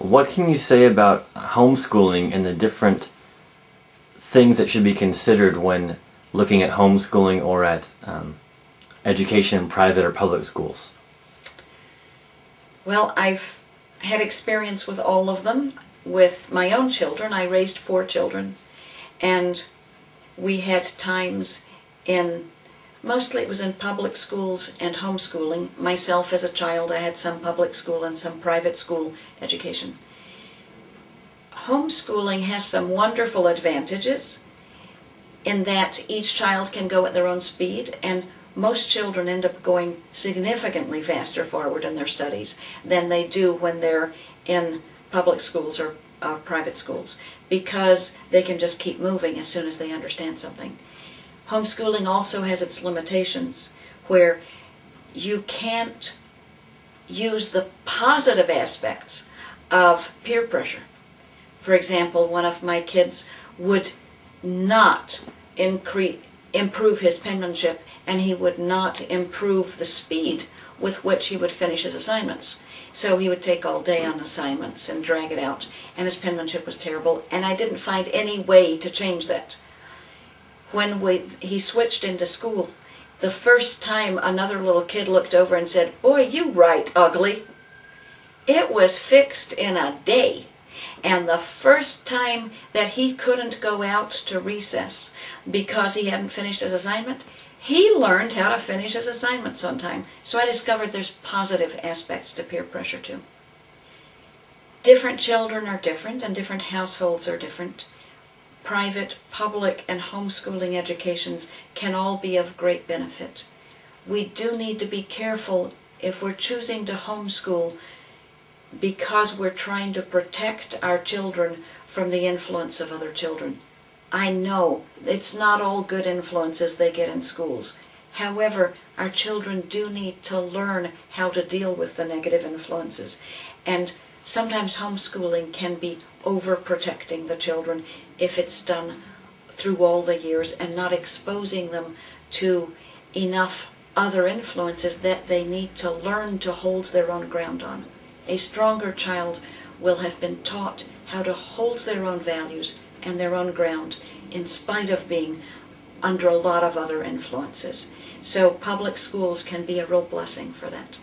what can you say about homeschooling and the different things that should be considered when looking at homeschooling or at education in private or public schools? Well, I've had experience with all of them. With my own children, I raised 4 children, and we had times mostly it was in public schools and homeschooling. Myself as a child, I had some public school and some private school education. Homeschooling has some wonderful advantages in that each child can go at their own speed, and most children end up going significantly faster forward in their studies than they do when they're in public schools or private schools, because they can just keep moving as soon as they understand something. Homeschooling also has its limitations, where you can't use the positive aspects of peer pressure. For example, one of my kids would not improve his penmanship, and he would not improve the speed with which he would finish his assignments. So he would take all day on assignments and drag it out, and his penmanship was terrible, and I didn't find any way to change that. When he switched into school, the first time another little kid looked over and said, "Boy, you write ugly," it was fixed in a day. And the first time that he couldn't go out to recess because he hadn't finished his assignment, he learned how to finish his assignments on time. So I discovered there's positive aspects to peer pressure too. Different children are different, and different households are different. Private, public, and homeschooling educations can all be of great benefit. We do need to be careful if we're choosing to homeschool, because we're trying to protect our children from the influence of other children. I know it's not all good influences they get in schools. However, our children do need to learn how to deal with the negative influences. And sometimes homeschooling can be overprotecting the children if it's done through all the years and not exposing them to enough other influences that they need to learn to hold their own ground on. A stronger child will have been taught how to hold their own values and their own ground in spite of being under a lot of other influences. So public schools can be a real blessing for that.